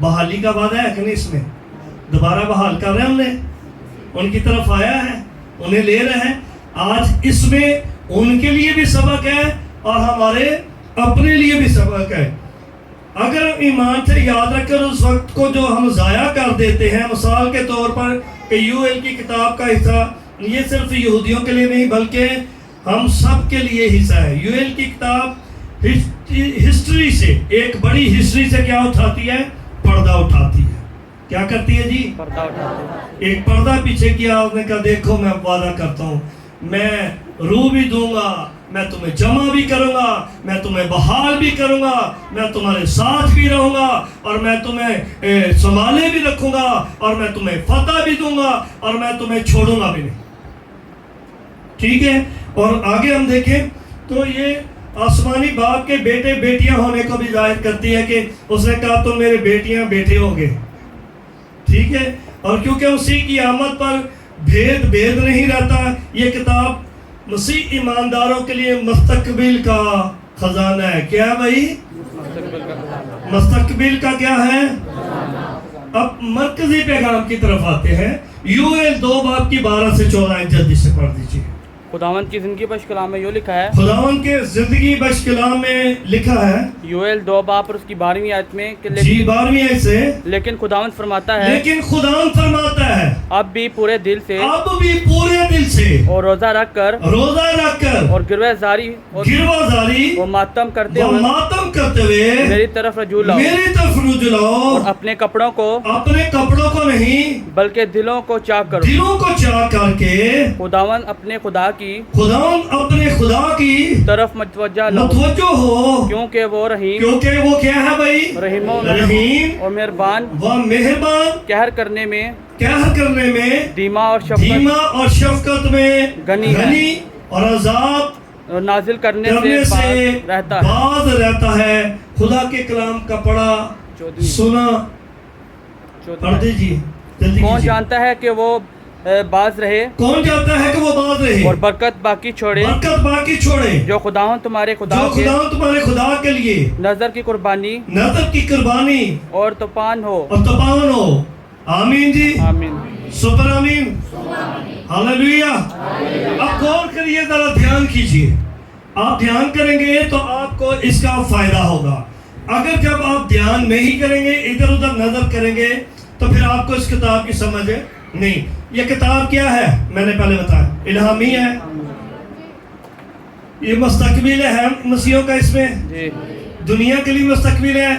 بحالی کا وعدہ ہے کہ نہیں اس میں؟ دوبارہ بحال کر رہے ہیں انہیں، ان کی طرف آیا ہے، انہیں لے رہے ہیں. آج اس میں ان کے لیے بھی سبق ہے اور ہمارے اپنے لیے بھی سبق ہے. اگر ایمان سے یاد رکھ کر اس وقت کو جو ہم ضائع کر دیتے ہیں، مثال کے طور پر کہ یو ایل کی کتاب کا حصہ یہ صرف یہودیوں کے لیے نہیں بلکہ ہم سب کے لیے حصہ ہے. یو ایل کی کتاب ہسٹری سے، ایک بڑی ہسٹری سے کیا اٹھاتی ہے؟ پردہ اٹھاتی ہے. کیا کرتی ہے جی؟ پردہ اٹھاتی ہے. ایک پردہ پیچھے کیا، اس نے کہا دیکھو میں وعدہ کرتا ہوں، میں روح بھی دوں گا، میں تمہیں جمع بھی کروں گا، میں تمہیں بحال بھی کروں گا، میں تمہارے ساتھ بھی رہوں گا، اور میں تمہیں سنبھالے بھی رکھوں گا، اور میں تمہیں فتح بھی دوں گا، اور میں تمہیں چھوڑوں گا بھی نہیں. ٹھیک ہے. اور آگے ہم دیکھیں تو یہ آسمانی باپ کے بیٹے بیٹیاں ہونے کو بھی ظاہر کرتی ہے کہ اس نے کہا تم میرے بیٹیاں بیٹے ہوگے. ٹھیک ہے. اور کیونکہ اسی کی آمد پر بھید نہیں رہتا، یہ کتاب مسیح ایمانداروں کے لیے مستقبل کا خزانہ ہے. کیا بھائی؟ مستقبل کا کیا ہے؟ اب مرکزی پیغام کی طرف آتے ہیں. یو ایل 2 باب کی 12 سے 14 جلدی سے پڑھ دیجیے. خداوند کی زندگی بخش کلام میں یوں لکھا ہے، خداوند کے زندگی بخش کلام میں لکھا ہے، یوئیل 2 باب اور اس کی 12ویں آیت میں کہ جی 12ویں آیت سے، لیکن خداوند فرماتا ہے، لیکن خداوند فرماتا ہے اب بھی پورے دل سے اور روزہ رکھ کر اور گروہ زاری اور ماتم کرتے ہوئے میری طرف رجوع لاؤ اور اپنے کپڑوں کو نہیں بلکہ دلوں کو چاک کر کے خداوند اپنے خدا کی طرف متوجہ ہو، کیونکہ وہ رحیم کیا ہے بھائی؟ رحیم اور مہربان، قہر کرنے میں دھیما اور شفقت میں غنی ہے، اور عذاب نازل کرنے سے باز رہتا ہے. خدا کے کلام کا پڑھا سنا پڑھ دیجیے جلدی. کون جانتا ہے کہ وہ باز رہے اور برکت باقی چھوڑے جو خداوند تمہارے خدا کے لیے نظر کی قربانی اور طوفان ہو. آمین جی، آمین. سپر آمین، ہاللیلویہ. اب غور کریے، ذرا دھیان کیجیے. آپ دھیان کریں گے تو آپ کو اس کا فائدہ ہوگا. اگر جب آپ دھیان نہیں کریں گے، ادھر ادھر نظر کریں گے، تو پھر آپ کو اس کتاب کی سمجھ نہیں. یہ کتاب کیا ہے؟ میں نے پہلے بتایا الہامی ہے، یہ مستقبل ہے مسیحوں کا، اس میں دنیا کے لیے مستقبل ہے،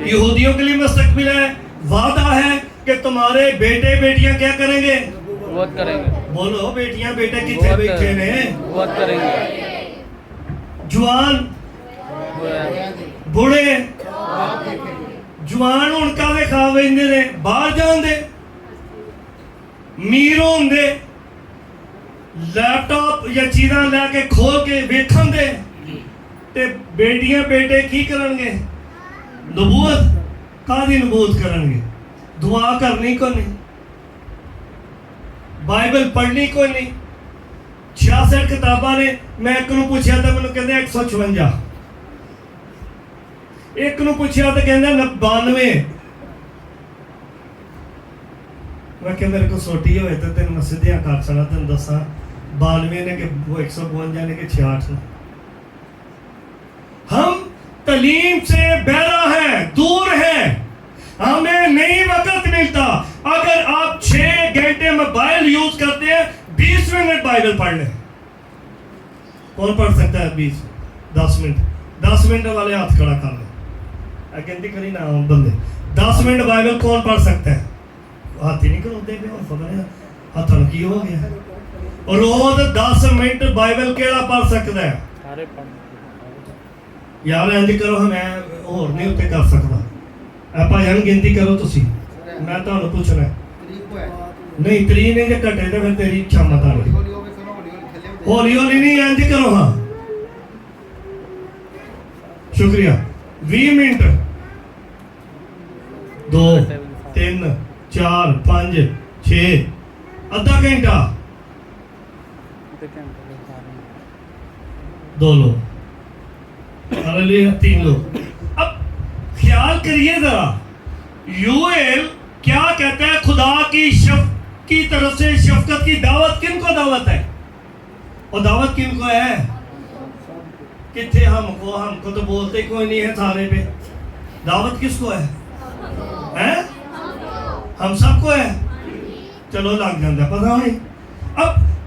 یہودیوں کے لیے مستقبل ہے. وعدہ ہے کہ تمہارے بیٹے بیٹیاں کیا کریں گے؟ بولو بیٹیاں بیٹے کتنے بیٹھے ہیں؟ جوان بوڑھے، جوان ان کا دے خواب نے باہر جان دے، میر ہون دے، لیپ ٹاپ یا چیزاں لے کے کھول کے ویکھن دے، تے بیٹیاں بیٹے کی کرن گے؟ نبوت کادی نبوت کرن گے؟ دعا کرنی کو نہیں، بائبل پڑھنی کو نہیں. 66 کتاباں نے. میں ایک نو پوچھیا تھا، میں نے کہتے ہیں 156. ایک نو پوچھیا تھا کہتے ہیں 92. میں کہ میرے کو سوٹی ہوئے تھے تین مسجدیاں کر چلا تین دسا 92 نے کہ وہ 152 نے کہ 66 نے. ہم تعلیم سے بہرا ہیں، دور ہیں، ہمیں نہیں وقت ملتا. اگر آپ 6 گھنٹے موبائل یوز کرتے ہیں، 20 منٹ بائبل پڑھ لیں. کون پڑھ سکتا ہے 20 10 منٹ؟ 10 منٹ والے ہاتھ کھڑا کر لیں. گنتی کری نہ بندے. 10 منٹ بائبل کون پڑھ سکتا ہے؟ ہاتھ ہی نہیں کروتے پہ، پتہ نہیں ہاتھ ہلکی ہو گیا ہے. روز 10 منٹ بائبل کیڑا پڑھ سکتا ہے؟ یار انج کرو، میں اور نہیں اتنے کر سکتا. بھائی گنتی کرو تسی، میں تمہیں پوچھنا نہیں 3 نے جے کٹے تو پھر تیری اچھا مت آ رہی. ہولی ہولی نہیں، انج کرو. ہاں شکریہ. 20 منٹ 2 3 4 5 6 آدھا گھنٹہ 2 لوگ، 3 لوگ. اب خیال کریے ذرا، یوئیل کیا کہتا ہے؟ خدا کی طرف سے شفقت کی دعوت کن کو دعوت ہے؟ اور دعوت کن کو ہے؟ کتنے ہم کو تو بولتے کوئی نہیں ہے سارے پہ. دعوت کس کو ہے؟ ہم سب کو ہے. چلو لگ جاندہ پتہ نہیں.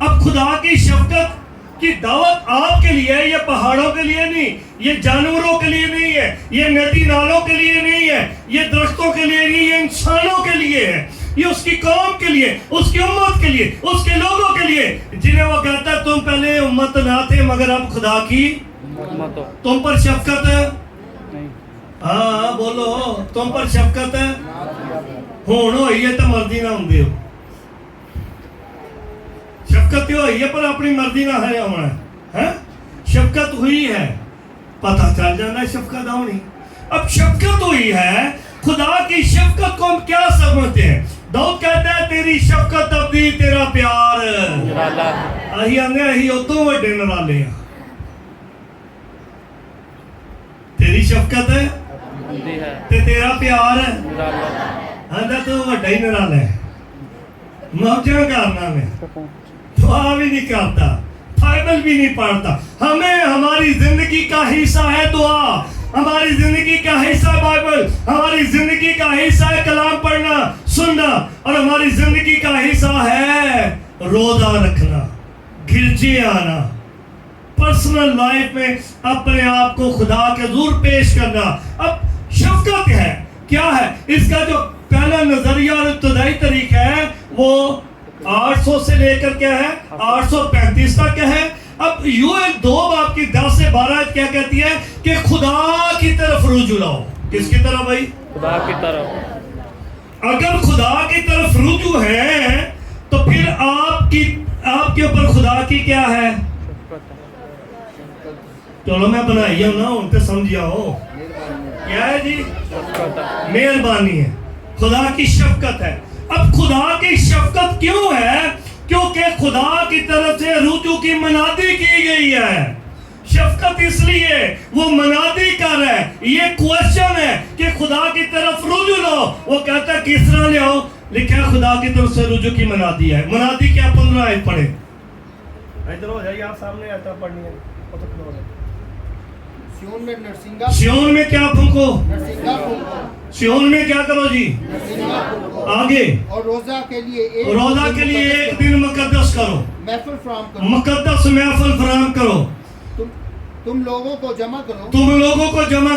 اب خدا کی شفقت کی دعوت آپ کے لیے ہے، یہ پہاڑوں کے لیے نہیں، یہ جانوروں کے لیے نہیں ہے، یہ ندی نالوں کے لیے نہیں ہے، یہ درختوں کے لیے نہیں، یہ انسانوں کے لیے ہے، یہ اس کی قوم کے لیے، اس کی امت کے لیے، اس کے لوگوں کے لیے جنہیں وہ کہتا ہے تم پہلے امت نہ تھے مگر اب خدا کی تم پر شفقت ہے. ہاں بولو، تم پر شفقت ہے. ہون ہوئی ہے تو مرضی نہ ہوں دے ہو. شفقت ہوئی ہے پر اپنی مرضی نہ ہے ہونا. شفقت ہوئی ہے، پتہ چل جانا ہے شفقت ہونی. اب شفقت ہوئی ہے، خدا کی شفقت کو ہم کیا سمجھتے ہیں؟ داؤد کہتا ہے تیری شفقت ابدی، تیرا پیار آہی آنے آہی اتوں وڈے نرالے ہیں. تیری شفقت ہے تے تیرا پیار ہے، آندہ تو وڈا ہی نرالے ہے. موجہ کرنا میں دعا بھی نہیں کرتا، بائبل بھی نہیں پڑھتا. ہمیں ہماری زندگی کا حصہ ہے دعا، ہماری زندگی کا حصہ بائبل، ہماری زندگی کا حصہ ہے کلام پڑھنا سننا، اور ہماری زندگی کا حصہ ہے روزہ رکھنا، گرجے آنا، پرسنل لائف میں اپنے آپ کو خدا کے حضور پیش کرنا. اب شفقت ہے کیا ہے؟ اس کا جو پہلا نظریہ اور ابتدائی طریقہ ہے وہ 800 سے لے کر کیا ہے 835 تک ہے. اب یوئیل 2 باب کی 10 سے 12 کیا کہتی ہے کہ خدا کی طرف رجوع لاؤ. کس کی طرف بھائی؟ خدا کی طرف. اگر خدا کی طرف رجوع ہے تو پھر آپ کے اوپر خدا کی کیا ہے؟ چلو میں بنائی ہوں نا ان پہ سمجھیا ہو کیا ہے جی؟ مہربانی ہے، خدا کی شفقت ہے. اب خدا کی شفقت کیوں ہے؟ کیونکہ خدا کی طرف سے رجوع کی منادی کی گئی ہے. شفقت اس لیے وہ منادی کر ہے، یہ کوشچن ہے کہ خدا کی طرف رجوع لو. وہ کہتا ہے کس طرح لے آؤ؟ لکھا ہے خدا کی طرف سے رجوع کی منادی ہے. منادی کیا؟ 15 آیت پڑھیں. ادھر ہو جائیے، آپ سامنے آتا پڑھنی ہے. سیون میں کیا پھونکو؟ سیون میں کیا کرو جی؟ آگے اور روزہ کے لیے ایک دن مقدس کرو، مقدس محفل فراہم کرو. تم لوگوں کو جمع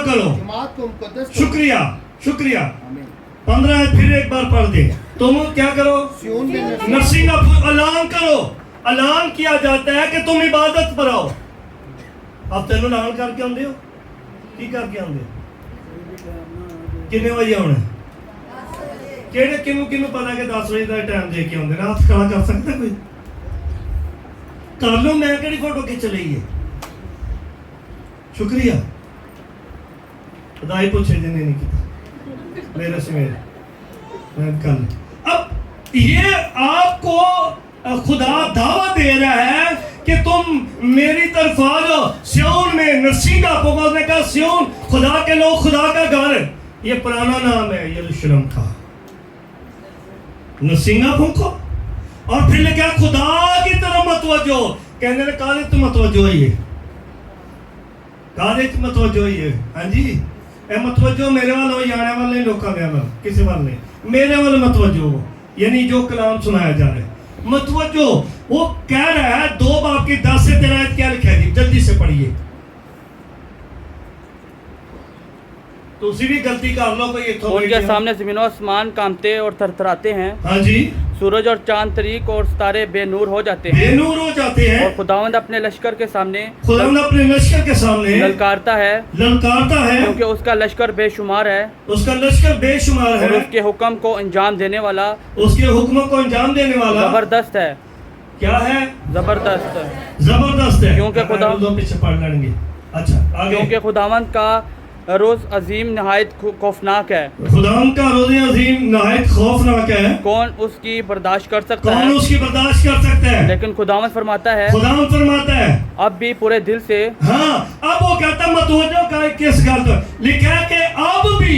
کرو. جماعت کو مقدس. شکریہ. 15 پھر ایک بار پڑھ دے. تم کیا کرو؟ نرسنگا اعلان کرو. اعلان کیا جاتا ہے کہ تم عبادت پر آؤ. آپ تینوں اعلان کر کے آندے ہو؟ کی کر کے آندے ہو؟ کنے بجے آنا ہے؟ کیڑے کنوں پتا کہ 10 بجے کا ٹائم دے کے آندے؟ ہاتھ کھڑا کر سکتا کوئی؟ کر لو، میں کیڑی فوٹو کھینچ رہی ہے. شکریہ. خدا ہی پوچھے جنہیں نہیں کیتا میرے سے میں کر لیں. اب یہ آپ کو خدا دعوت دے رہا ہے کہ تم میری طرف آ جاؤ. سیون میں نرسنگا پھونکو. نے کہا سیون خدا کے لوگ، خدا کا گھر، یہ پرانا نام ہے یروشلم کا. نرسنگا پھونکو. اور پھر نے کہا خدا کی طرف متوجہ. کہنے نے کہا تو متوجہ ہوئی ہے، کہا تو متوجہ ہوئی ہے. ہاں جی اے متوجہ میرے والے ہو، آنے والے لوگ کا گیا کسی والے نہیں، میرے والے متوجہ ہو. یعنی جو کلام سنایا جا رہا ہے متوجہ. وہ کہہ رہا ہے 2 باب کی 10 سے 13 کیا لکھا ہے؟ جلدی سے پڑھیے. تو اسی بھی غلطی کر لو کوئی. ان کے سامنے زمین و آسمان کانپتے اور تھرتھراتے ہیں. ہاں جی. سورج اور چاند طریق اور ستارے بے نور ہو جاتے ہیں. اور خداوند اپنے لشکر کے سامنے للکارتا ہے کیونکہ اس کا لشکر بے شمار ہے. اور اس کے حکم کو انجام دینے والا زبردست ہے. کیا ہے؟ زبردست ہے. کیونکہ خداوند کا روز عظیم نہایت خوفناک ہے. خداوند کا روز عظیم نہایت خوفناک ہے. کون اس کی برداشت کر سکتا ہے؟ لیکن خداوند فرماتا ہے اب بھی پورے دل سے. ہاں اب وہ وہ کہتا ہے متوجہ کا کس گل تو لکھا ہے کہ اب بھی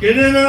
کہنے نا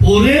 پورے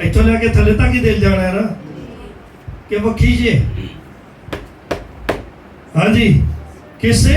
ایتھوں لے کے تھلے تک ہی دل جانا ہے نا کہ وہ کھیجئے ہاں جی کس سے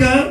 کر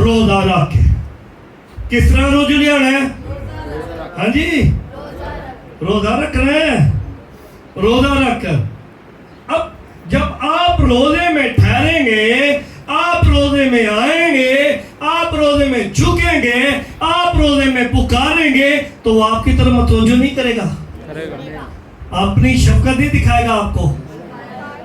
روزہ رکھ کے کس طرح رجوع لے آنا ہے ہاں جی روزہ رکھنا ہے روزہ رکھ کر اب جب آپ روزے میں ٹھہریں گے آپ روزے میں آئیں گے آپ روزے میں جھکیں گے آپ روزے میں پکاریں گے تو وہ آپ کی طرف متوجہ نہیں کرے گا اپنی شفقت نہیں دکھائے گا آپ کو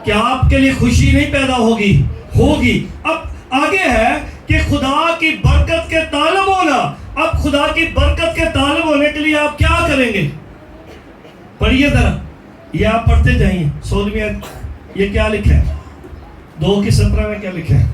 کہ آپ کے لیے خوشی نہیں پیدا ہوگی اب آگے ہے کہ خدا کی برکت کے طالب ہونا اب خدا کی برکت کے طالب ہونے کے لیے آپ کیا کریں گے پڑھیے ذرا یہ آپ پڑھتے جائیے 16ویں یہ کیا لکھا ہے 2:17 میں کیا لکھا ہے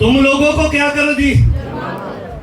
تم لوگوں کو کیا کرو جی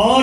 اور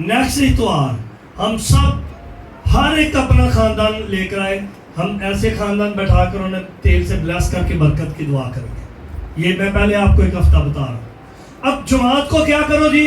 نیکسٹ اتوار ہم سب ہر ایک اپنا خاندان لے کر آئے ہم ایسے خاندان بیٹھا کر انہیں تیل سے بلیس کر کے برکت کی دعا کریں گے یہ میں پہلے آپ کو ایک ہفتہ بتا رہا ہوں اب جماعت کو کیا کرو جی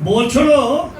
بول چھوڑو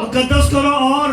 مقدس کرو اور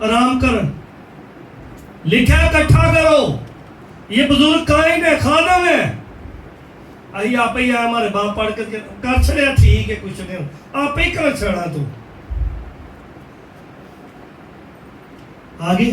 آرام کر لکھا ہے اکٹھا کرو یہ بزرگ قائم ہے خادم ہے آئی آپ ہی آئے ہمارے باپ پڑھ کر چھڑے ٹھیک ہے کچھ نہیں آپ ہی کر چھڑا تو آگے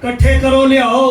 کٹھے کرو لے آؤ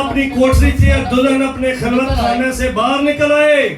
اپنی کوٹری سے اور دلہن اپنے خلوت خانے سے باہر نکل آئے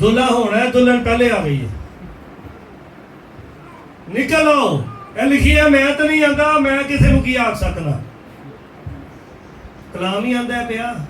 دلہا ہونا ہے دلہن پہلے آ گئی ہے نکل آؤ اے لکھی ہے میں تو نہیں آندا میں کسے نو کی آکھ سکنا کلام ہی آندا ہے پیا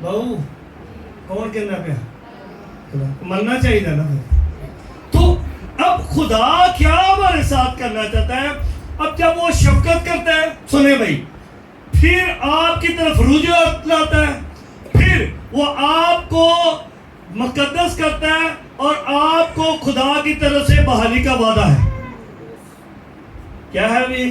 بہو کون کہنا پیا مننا چاہیے نا پھر تو اب خدا کیا ہمارے ساتھ کرنا چاہتا ہے اب جب وہ شفقت کرتا ہے سنیں بھائی پھر آپ کی طرف رجوع لاتا ہے پھر وہ آپ کو مقدس کرتا ہے اور آپ کو خدا کی طرف سے بحالی کا وعدہ ہے کیا ہے بھی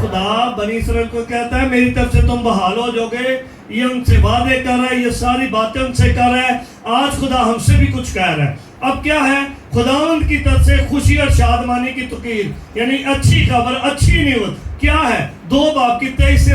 خدا بنی اسرائیل کو کہتا ہے میری طرف سے تم بحال ہو جاؤ گے یہ ان سے وعدے کر رہا ہے یہ ساری باتیں ان سے کر رہا ہے آج خدا ہم سے بھی کچھ کہہ رہا ہے اب کیا ہے خداوند کی طرف سے خوشی اور شادمانی کی تقریر یعنی اچھی خبر اچھی نیوز کیا ہے 2 باب کی 23 سے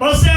پس اے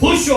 خوش ہو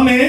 میں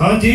ہاں جی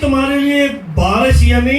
تمہارے لیے بارش یعنی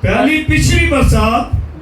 پہلی پچھلی برسات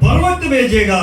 بر وقت بھیجے گا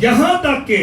یہاں تک کہ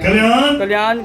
کلیان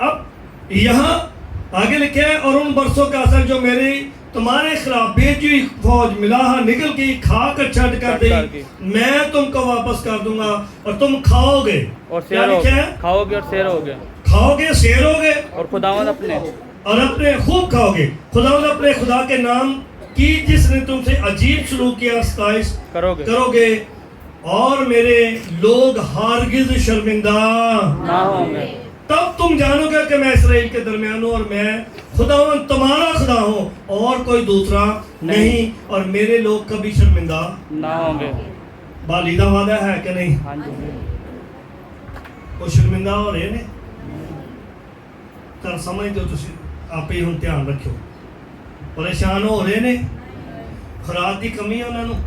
اب یہاں آگے لکھے ہے اور ان برسوں کا اثر جو میری تمہارے خلاف بھیجی ہوئی فوج ملاحہ نکل گئی کھا کر چھٹ کر دی میں تم کو واپس کر دوں گا اور تم کھاؤ گے اور کیا سیر لکھا ہے کھاؤ گے اور سیر ہوگے کھاؤ گے سیر ہوگے اور خداوند اپنے اور اپنے خوب کھاؤ گے خداوند اپنے خدا کے نام کی جس نے تم سے عجیب سلوک کیا ستائش کرو گے اور میرے لوگ ہرگز شرمندہ نہ ہوں گے تب تم جانو گے کہ میں اسرائیل کے درمیان ہوں اور میں خداوند تمہارا خدا ہوں اور کوئی دوسرا نہیں اور میرے لوگ کبھی شرمندہ نہ ہوں گے بالیدہ وعدہ ہے کہ نہیں ہاں جی وہ شرمندہ ہو رہے نے کر سمجھ دو تسی آپ ہی ہم دھیان رکھو پریشان ہو رہے نے خوراک دی کمی ہے انہوں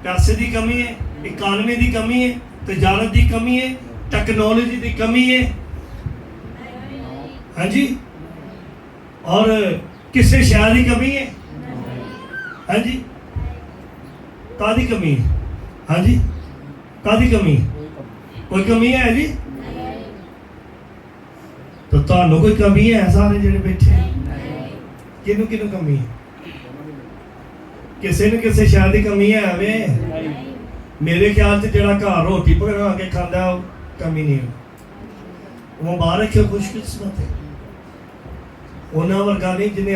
پیسے دی کمی ہے اکانومی دی کمی ہے تجارت دی کمی ہے ٹیکنالوجی دی کمی ہے ہاں جی اور کسی شہر کی کمی ہے ہاں جی ਕਾਦੀ ਕਮੀ ਹੈ? ਹਾਂਜੀ ਕਾਦੀ ਕਮੀ ਹੈ? ਕੋਈ ਕਮੀ ਹੈ ਜੀ? ਤਾਂ ਤੁਹਾਨੂੰ ਕੋਈ ਕਮੀ ਹੈ? ਸਾਰੇ ਜਿਹੜੇ ਬੈਠੇ ਕਿਹਨੂੰ ਕਿਹਨੂੰ ਕਮੀ ਹੈ? ਕਿਸੇ ਨੂੰ ਕਿਸੇ ਸ਼ਾਇਦ ਦੀ ਕਮੀ ਹੈ ਵੇ। ਮੇਰੇ ਖਿਆਲ 'ਚ ਜਿਹੜਾ ਘਰ ਰੋਟੀ ਪਕਾ ਕੇ ਖਾਂਦਾ ਉਹ ਕਮੀ ਨਹੀਂ ਹੈ। ਉਹ ਮੁਬਾਰਕ ਹੈ, ਖੁਸ਼ਕਿਸਮਤ ਹੈ। ਉਹਨਾਂ ਵਰਗਾ ਨਹੀਂ ਜਿਹਨੇ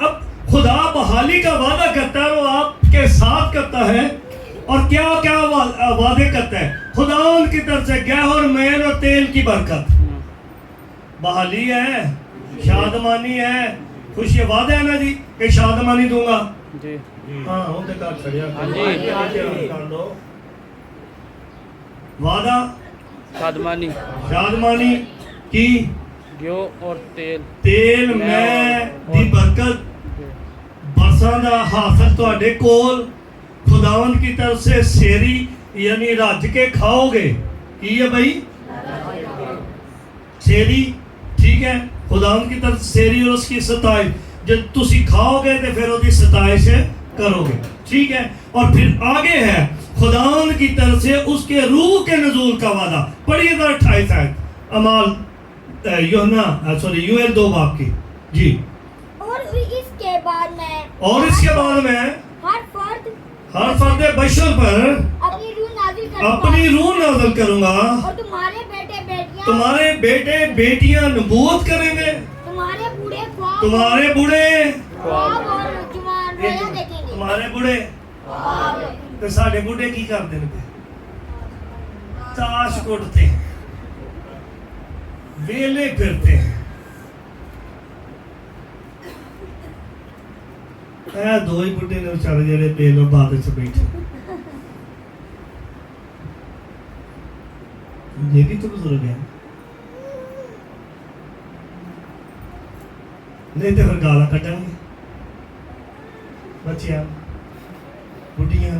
اب خدا بحالی کا وعدہ کرتا ہے، وہ آپ کے ساتھ کرتا ہے، اور کیا کیا وعدے کرتا ہے؟ خدا ان کی طرف سے گیہ اور مین اور تیل کی برکت، بحالی ہے، شادمانی ہے، خوشی وعدہ ہے نا جی کہ شادمانی دوں گا جی۔ ہاں ہوتے کار چھڑیا کر دو وعدہ شادمانی کی گیو اور تیل میں دی برکت برساں دا حاصل تواڈے کول خداوند کی طرف سے سیری یعنی رج کے کھاؤ گے۔ کی ہے بھائی؟ سیری، ٹھیک ہے، خداوند کی طرف سے سیری اور اس کی ستائش جب تسی کھاؤ گے تو پھر وہ دی ستائش کرو گے، ٹھیک ہے۔ اور پھر آگے ہے خداوند کی طرف سے اس کے روح کے نزول کا وعدہ۔ پڑھیے ذرا 28 آیت اعمال یوئیل 2 باب کی جی۔ اور اس کے بعد میں ہر فرد بشر پر اپنی روح نازل اپنی روح نازل کروں کروں گا، گا، اور تمہارے بیٹے بیٹیاں نبوت کریں گے، تمہارے بوڑھے خواب اور جوان رویا دیکھیں گے۔ تمہارے بوڑھے تو ساڑھے بوڑھے کی کر دیں گے؟ تاش کوٹتے ہیں، ویلے پھرتے ہیں۔ اے 2 ہی بڑھے نے بیچارے جڑے بیل اور باد وچ بیٹھے، یہ بھی تو بزرگ ہے، نہیں تو پھر گالاں کٹیں گے بچیاں بڑھیاں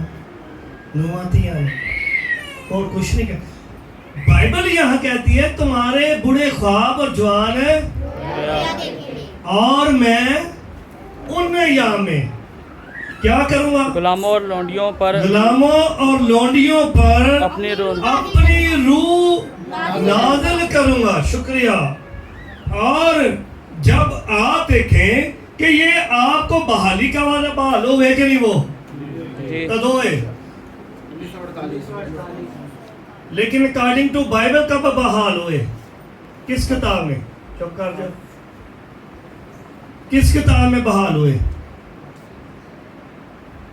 نواتیاں اور کچھ نہیں کہ بائبل یہاں کہتی ہے تمہارے بڑے خواب اور جوان اور میں ان میں کیا کروں گا؟ غلاموں اور لونڈیوں پر اپنی روح نازل کروں گا۔ شکریہ۔ اور جب آپ دیکھیں کہ یہ آپ کو بحالی کا وعدہ بحال ہوئے کہ نہیں؟ وہ کدوں ہے؟ لیکن اکارڈنگ ٹو بائبل کب بحال ہوئے؟ کس کتاب میں؟ چپ کر جاؤ، کس کتاب میں بحال ہوئے؟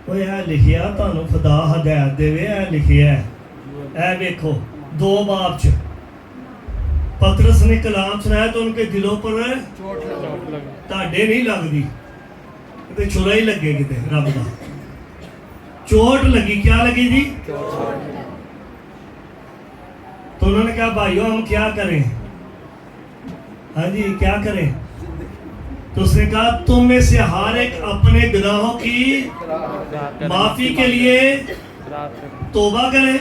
وہ یہ لکھیا تانوں خدا ہدایت دے وے، اے لکھیا ہے، اے دیکھو 2 باب چ پترس نے کلام سنایا تو ان کے دلوں پر چوٹ لگی، تاڑے نہیں لگ دی، کتے چھرا ہی لگے کتے رب دا، چوٹ لگی۔ کیا لگی جی؟ تو انہوں نے کہا بھائیو ہم کیا کریں؟ ہاں جی کیا کریں؟ تو اس نے کہا تم میں سے ہر ایک اپنے گناہوں کی معافی کے لیے توبہ کرے،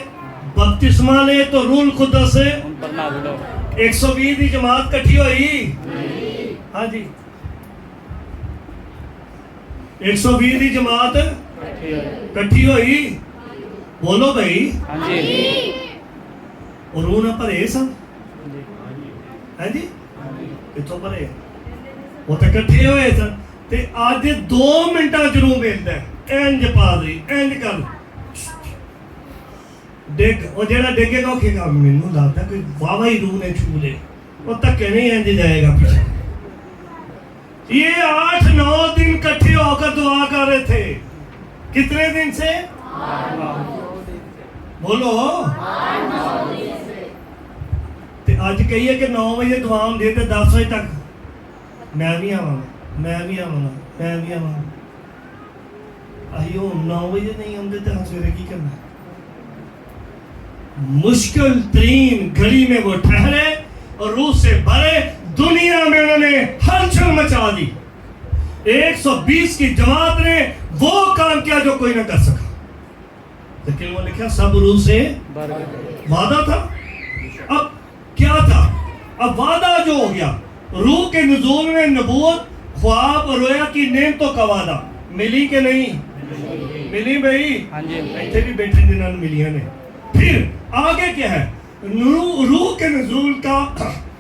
بپتسمہ لے تو روح القدس سے 120 دی جماعت کٹھی ہوئی۔ ہاں جی 120 دی جماعت کٹھی ہوئی، بولو بھائی، اور روح نہ پرے سن، ہاں جی کتوں پرے وہ تو کٹھے ہوئے سن، تے آج 2 منٹاں ضرور ملتا ہے اینج پادری اینج کر ڈگ، وہ جڑا ڈگے گا کہ مینوں لگتا ہے کوئی واہ ہی روح نے چھو لے، وہ تک نہیں اینج جائے گا پیچھے۔ یہ 8-9 دن کٹھے ہو کر دعا کر رہے تھے، کتنے دن سے؟ بولو تے آج کہیے کہ 9 بجے دعا ہم دے تے 10 بجے تک میں بھی آواں گا، میں بھی آواں گا، میں بھی آواں گا۔ آئیو 9 بجے نہیں آندے تے ہم سویرے کی کرنا ہے؟ مشکل ترین گھڑی میں وہ ٹھہرے اور روح سے بھرے، دنیا میں انہوں نے ہلچل مچا دی۔ 120 کی جماعت نے وہ کام کیا جو کوئی نہ کر سکا، لیکن وہ لکھا سب روح سے وعدہ تھا۔ اب کیا تھا؟ اب وعدہ جو ہو گیا، روح کے نزول میں نبوت، خواب اور رویا کی نعمتوں کا وعدہ، ملی کہ نہیں ملی بھائی ہاں جی ایتھے بھی بیٹھے جنہوں نے ملیاں نے پھر آگے کیا ہے روح کے نزول کا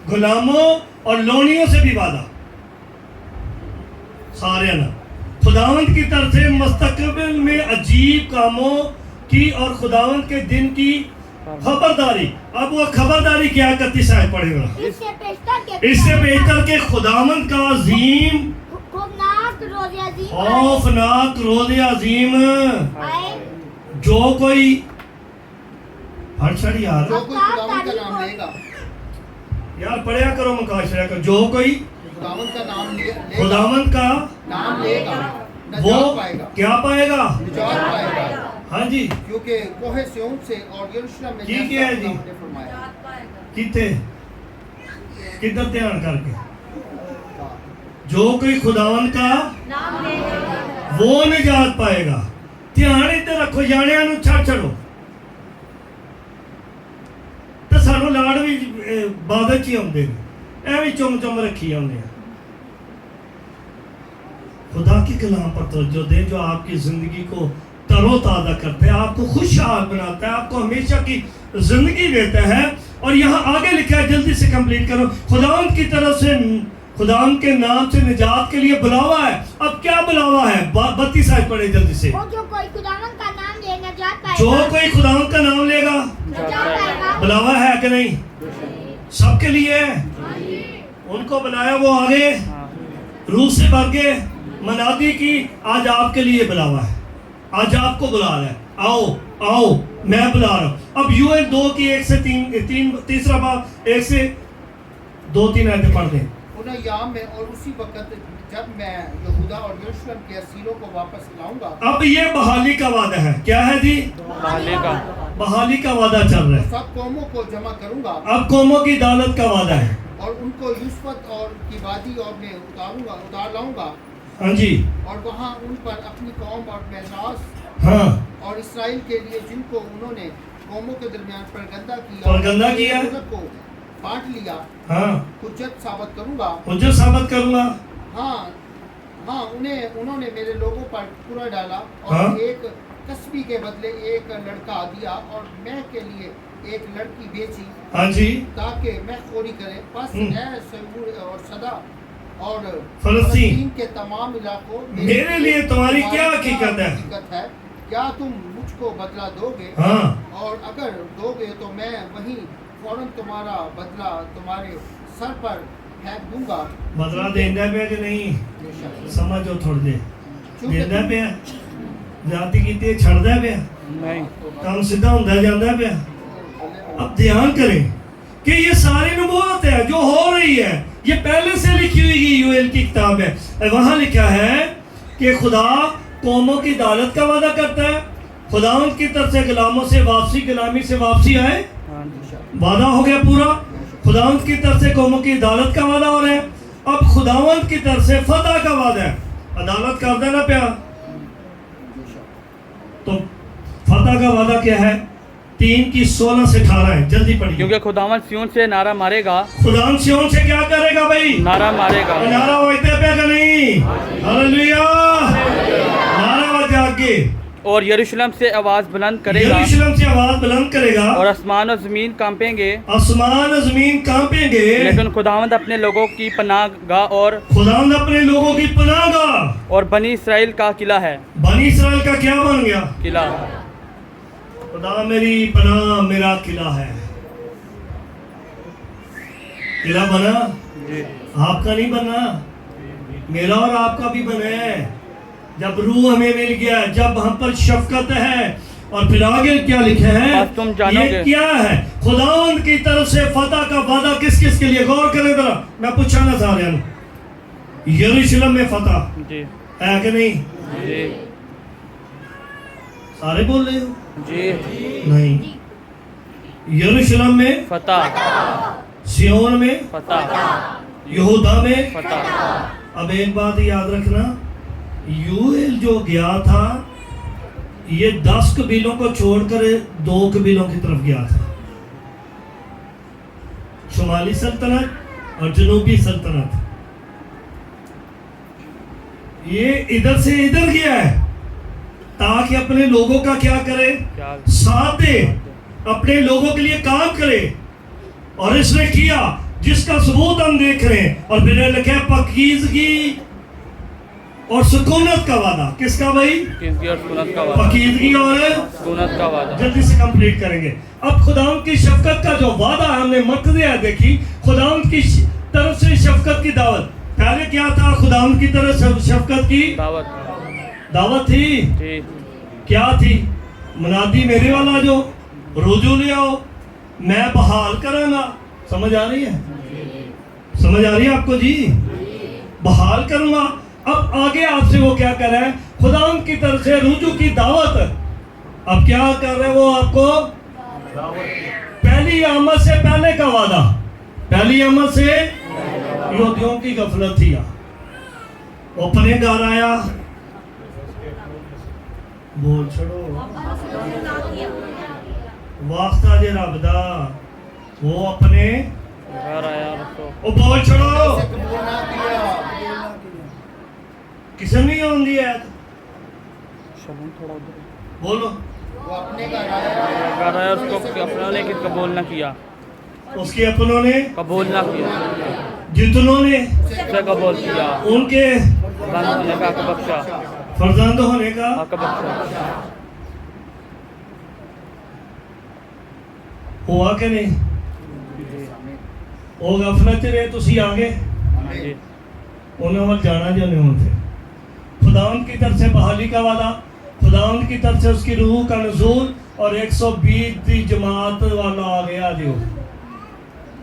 غلاموں اور لونیوں سے بھی وعدہ سارے نا خداوند کی طرف سے مستقبل میں عجیب کاموں کی اور خداوند کے دن کی خبرداری. اب وہ خبرداری کیا کرتی شاید پڑھے گا اس سے بہتر کہ خداوند کا عظیم خوفناک روز عظیم جو کوئی ہر چھڑی یار جو کوئی خداوند کا نام لے گا یار پڑھیا کرو مکاشرہ کا جو کوئی خداوند کا نام لے خداوند کا نام لے گا وہ نجات پائے گا کیا پائے گا نجات پائے گا ہاں جی کیونکہ کوہ سیون سے اور یروشلم میں کی جیسا کیا ہے جی؟ خدا نے فرمایا کتے کدھر دھیان کر کے جو کوئی خداوند کا وہ نجات پائے گا دھیان ادھر رکھو جانیا نو چھڑ چھڑو تو سانو لاڑ بھی بعد چی آتے ایویں چم چم رکھی آتے ہیں خدا کے کلام پر توجہ دیں جو آپ کی زندگی کو تر و تازہ کرتا ہے آپ کو خوشحال بناتا ہے آپ کو ہمیشہ کی زندگی دیتا ہے اور یہاں آگے لکھا ہے جلدی سے کمپلیٹ کرو خداوند کی طرف سے خداوند کے نام سے نجات کے لیے بلاوا ہے اب کیا بلاوا ہے 32 آیت پڑھے جلدی سے جو کوئی خداوند کا نام لے نجات پائے جو گا کوئی خداوند کا نام لے گا نجات پائے گا بلاوا ہے کہ نہیں سب کے لیے ان کو بلایا وہ آگے روح سے بھر کے منادی کی آج آپ کے لیے بلاوا ہے آج آپ کو بلا رہا ہے آؤ آؤ میں بلا رہا ہوں اب یوئل 2 کی 1 سے 3 تیسرا باب 1 سے 2-3 آیتیں پڑھ دیں ان ایام میں اور اسی وقت جب میں یہودا اور یروشلم کے اسیروں کو واپس لاؤں گا اب یہ بحالی کا وعدہ ہے کیا ہے جی بحالی کا وعدہ چل رہا ہے سب قوموں کو جمع کروں گا اب قوموں کی عدالت کا وعدہ ہے اور ان کو یوسفت اور کی وادی اور میں اتار لاؤں گا ہاں جی اور وہاں ان پر اپنی قوم اور میراث ہاں اور اسرائیل کے لیے جن کو انہوں نے قوموں کے درمیان پرگندہ کیا کو بانٹ لیا ہاں حجت ثابت کروں گا حجت ثابت کروں گا ہاں انہوں نے میرے لوگوں پر پورا ڈالا ہاں اور ایک کسبی کے بدلے ایک لڑکا دیا اور میں کے لیے ایک لڑکی بیچی ہاں جی تاکہ میں خوری کرے بس اے سیور اور صدا اور فلسطین کے تمام علاقوں میرے لیے تمہاری کیا حقیقت ہے کیا تم مجھ کو بدلہ دو گے ہاں اور اگر دو گے تو میں وہیں فوراً تمہارا بدلہ تمہارے سر پر پھینک دوں گا بدلہ دینا پیا کہ نہیں سمجھو تھوڑ دے دینا پیا جاتی کیتی چھڑ دے پیا کام سیدھا ہوتا جاتا پیا اب دھیان کریں کہ یہ ساری نبوت ہے جو ہو رہی ہے یہ پہلے سے لکھی ہوئی یوئیل کی کتاب ہے وہاں لکھا ہے کہ خدا قوموں کی عدالت کا وعدہ کرتا ہے خداوند کی طرف سے غلاموں سے واپسی غلامی سے واپسی آئے وعدہ ہو گیا پورا خداوند کی طرف سے قوموں کی عدالت کا وعدہ ہو رہا ہے اب خداوند کی طرف سے فتح کا وعدہ ہے عدالت کر دینا پیا تو فتح کا وعدہ کیا ہے 3 کی 16 سے 18 ہے جلدی پڑھیے کیونکہ خداوند سیون سے نعرہ مارے گا خداوند سیون سے کیا کرے گا بھائی نعرہ مارے گا نعرہ ہوتے پہ کہ نہیں ہاللیلویہ نعرہ بجا کے اور یروشلم سے آواز بلند کرے گا یروشلم سے آواز بلند کرے گا اور آسمان و زمین کانپیں گے آسمان و زمین کانپیں گے لیکن خداوند اپنے لوگوں کی پناہ گاہ اور خداوند اپنے لوگوں کی پناہ گاہ اور بنی اسرائیل کا قلعہ ہے بنی اسرائیل کا کیا بن گیا قلعہ خدا میری پناہ میرا قلعہ ہے قلعہ بنا آپ کا نہیں بنا میرا اور آپ کا بھی بنا ہے جب روح ہمیں مل گیا جب ہم پر شفقت ہے اور پھر آگے کیا لکھا ہے تم جانو یہ گے کیا ہے خداوند کی طرف سے فتح کا وعدہ کس کس کے لیے غور کریں ذرا میں پوچھا نا سارے یروشلم میں فتح جی ہے کہ نہیں جی سارے بول رہے ہو جی نہیں یروشلم میں فتح سیون میں فتح یہودا میں فتح اب ایک بات یاد رکھنا یوئیل جو گیا تھا یہ 10 قبیلوں کو چھوڑ کر 2 قبیلوں کی طرف گیا تھا شمالی سلطنت اور جنوبی سلطنت یہ ادھر سے ادھر گیا ہے تاکہ اپنے لوگوں کا کیا کرے؟ ساتھ دے، اپنے لوگوں کے لیے کام کرے. اور اس نے کیا جس کا ثبوت ہم دیکھ رہے ہیں. اور پھر لکھا ہے پاکیزگی اور سکونت کا وعدہ. کس کا بھائی؟ پاکیزگی اور سکونت کا وعدہ. جلدی سے کمپلیٹ کریں گے. اب خداوند کی شفقت کا جو وعدہ ہم نے مرتضی دیکھی، خداوند کی طرف سے شفقت کی دعوت. پہلے کیا تھا؟ خداوند کی طرف سے شفقت کی دعوت تھی. کیا تھی؟ منادی میرے والا جو رجوع لے آؤ، میں بحال کروں گا. سمجھ آ رہی ہے؟ سمجھ آ رہی ہے آپ کو؟ جی بحال کروں گا. اب آگے آپ سے وہ کیا کر رہا ہے؟ خداوند کی طرف سے رجوع کی دعوت. اب کیا کر رہے ہیں وہ آپ کو؟ پہلی آمد سے پہلے کا وعدہ. پہلی آمد سے یہودیوں کی غفلت تھی. وہ اپنے گھر آیا، بول چھڑو واسطہ جے رب دا، وہ اپنے گھر آیا. وہ بول چھڑو کسے نہیں ہوندی ہے؟ بولو. وہ اپنے گھر آیا، اس کو اپنوں نے قبول نہ کیا. اس کے اپنوں نے قبول نہ کیا. جتنوں نے اسے قبول کیا، ان کے فرزند ہونے کا حق بخشا. فرزند ہونے کا حق بخشا. ہوا کہ نہیں؟ وہ غفلت رہے تسی آگے انہوں نے جانا جو نہیں ہوتے. خداوند کی طرف سے بحالی کا وعدہ، خداوند کی طرف سے اس کی روح کا نزول، اور 120 جماعت والا آ گیا. جو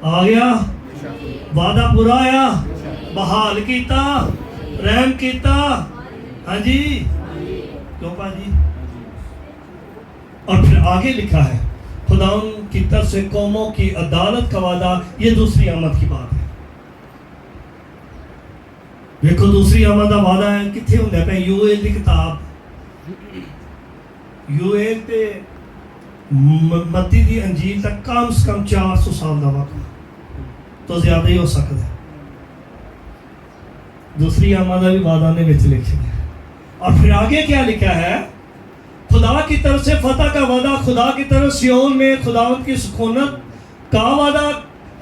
آ گیا وعدہ پورا آیا، بحال کیتا، رحم کیتا. ہاں جی کیوں پا جی؟ اور پھر آگے لکھا ہے خداوند کی طرف سے قوموں کی عدالت کا وعدہ. یہ دوسری آمد کی بات ہے. دیکھو دوسری آمد کا وعدہ ہے کتنے ہوندے پہ؟ یوئیل دی کتاب، یوئیل تے متی دی انجیل تک کم سے کم 400 سال دا وقت تو زیادہ ہی ہو سکتا ہے. دوسری آمد بھی وعدہ نے وچ لکھے ہیں. اور پھر آگے کیا لکھا ہے؟ خدا کی طرف سے فتح کا وعدہ، خدا کی طرف سیون میں خداوند کی سکونت کا وعدہ،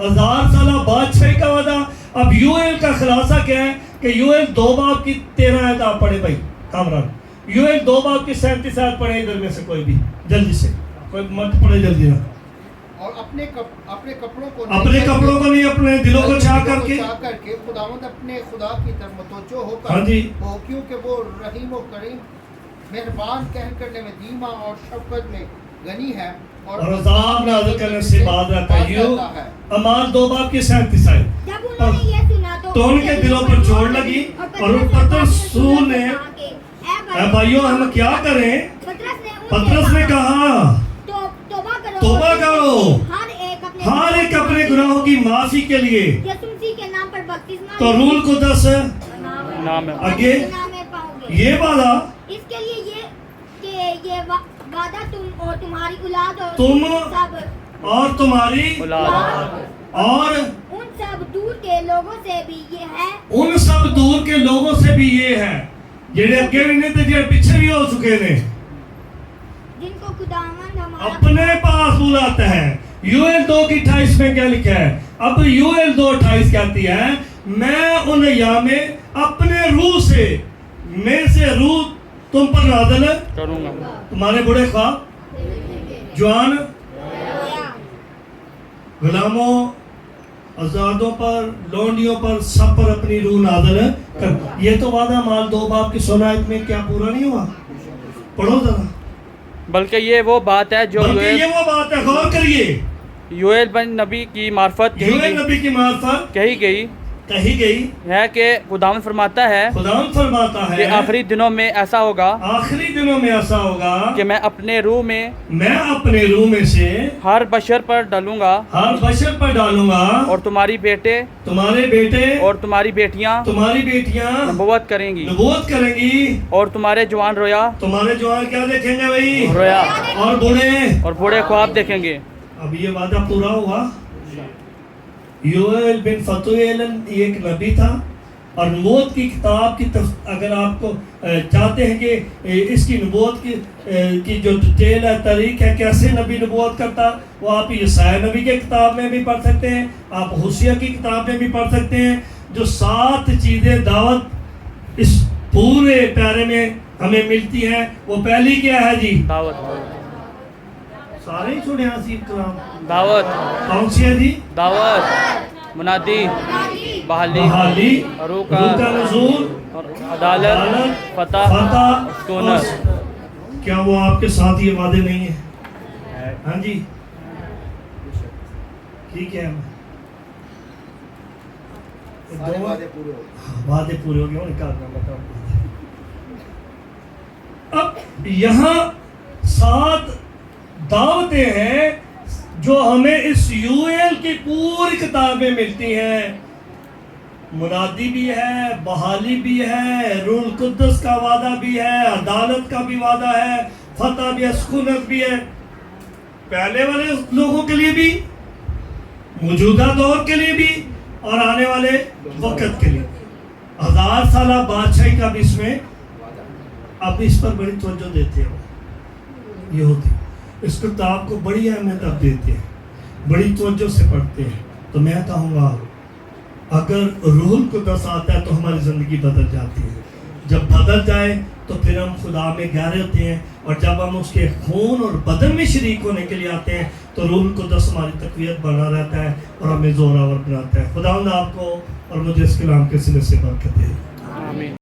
1000 سالہ بادشاہی کا وعدہ. اب یوئیل کا خلاصہ کیا ہے کہ یوئیل 2 باب کی 13 آیت آپ پڑھے بھائی کامران. یوئیل 2 باب کی 37 آیت پڑھے ادھر میں سے کوئی بھی جلدی سے، کوئی مت پڑھے جلدی نہ. اور اپنے کپڑوں کو نہیں اپنے دلوں کو چاہ کر کے خداوند اپنے خدا کی طرف متوجہ ہو کر ہاں جی ہو، کیونکہ وہ رحیم و کریم، مہربان کہہ کرنے میں دھیما اور شفقت میں غنی ہے اور عذاب نازل کرنے سے بعد رہتا ہے. یوں اعمال 2 باب کی 37 آیت. جب انہوں نے یہ سنا تو ان کے دلوں پر چوٹ لگی اور پطرس نے اے بھائیوں ہم کیا کریں؟ پطرس نے کہا توبہ کرو، ہر ایک اپنے گناہوں کی معافی کے لیے تو روح القدس آگے یہ وعدہ، اس کے لیے یہ وعدہ تم اور تمہاری اولاد اور تم سب اور تمہاری اور ان سب دور کے لوگوں سے بھی یہ ہے، ان سب دور کے لوگوں سے بھی یہ ہے جڑے اگے بھی نہیں تھے، جڑے پیچھے بھی ہو چکے نے، جن کو خداوند ہمارا اپنے پاس بلاتا ہے. یوئیل 2 کی 28 میں کیا لکھا ہے؟ اب یوئیل 2:28 کہتی ہے میں ان ایام میں اپنے روح سے، میں سے روح تم پر نازل کروں گا. تمہارے بڑے خواب، جوان، غلاموں، آزادوں پر، لونڈیوں پر، سب پر اپنی روح نازل کر. یہ تو وعدہ مال 2 باب کی 16 آیت میں کیا پورا نہیں ہوا؟ پڑھو ذرا. بلکہ یہ وہ بات ہے جو غور کریے، یوئیل بن نبی کی معرفت کہی گئی ہے کہ خداوند فرماتا ہے کہ آخری دنوں میں ایسا ہوگا کہ میں اپنے روح میں سے ہر بشر پر ڈالوں گا اور تمہارے بیٹے اور تمہاری بیٹیاں نبوت کریں گی اور تمہارے جوان کیا دیکھیں گے بھائی؟ رویا اور بوڑھے خواب دیکھیں گے. اب یہ وعدہ پورا ہوا. یوئیل بن فتویل ایک نبی تھا اور نبوت کی کتاب کی اگر آپ کو چاہتے ہیں کہ اس کی نبوت کی جو ڈیٹیل ہے، طریق ہے کیسے نبی نبوت کرتا، وہ آپ یسایا نبی کے کتاب میں بھی پڑھ سکتے ہیں، آپ ہوشیہ کی کتاب میں بھی پڑھ سکتے ہیں. جو 7 چیزیں دعوت اس پورے پیارے میں ہمیں ملتی ہیں، وہ پہلی کیا ہے جی؟ دعوت. سارے ہی چھوڑے حسیب کلام. دعوت. کون سی ہے جی؟ دعوت، منادی، بحالی، روح کا نزول، اور عدالت، فتح، سکونت. کیا وہ آپ کے ساتھ یہ وعدے نہیں ہیں؟ ہاں جی ٹھیک ہے. وعدے پورے ہو گئے. اب یہاں 7 دعوتیں ہیں جو ہمیں اس یوئیل کی پوری کتاب میں ملتی ہیں. منادی بھی ہے، بحالی بھی ہے، روح القدس کا وعدہ بھی ہے، عدالت کا بھی وعدہ ہے، فتح بھی ہے، سکونت بھی ہے. پہلے والے لوگوں کے لیے بھی، موجودہ دور کے لیے بھی، اور آنے والے وقت کے لیے. 1000 سالہ بادشاہی کا بھی اس میں اب اس پر بڑی توجہ دیتے ہیں. یہ ہوتی اس کتاب کو بڑی اہمیت اب دیتے ہیں، بڑی توجہ سے پڑھتے ہیں. تو میں کہوں گا اگر روح القدس آتا ہے تو ہماری زندگی بدل جاتی ہے. جب بدل جائے تو پھر ہم خدا میں گہرے ہوتے ہیں، اور جب ہم اس کے خون اور بدن میں شریک ہونے کے لیے آتے ہیں تو روح القدس ہماری تقویت بنا رہتا ہے اور ہمیں زوراور بناتا ہے. خداوند آپ کو اور مجھے اس کلام کے سلے سے برکت دے.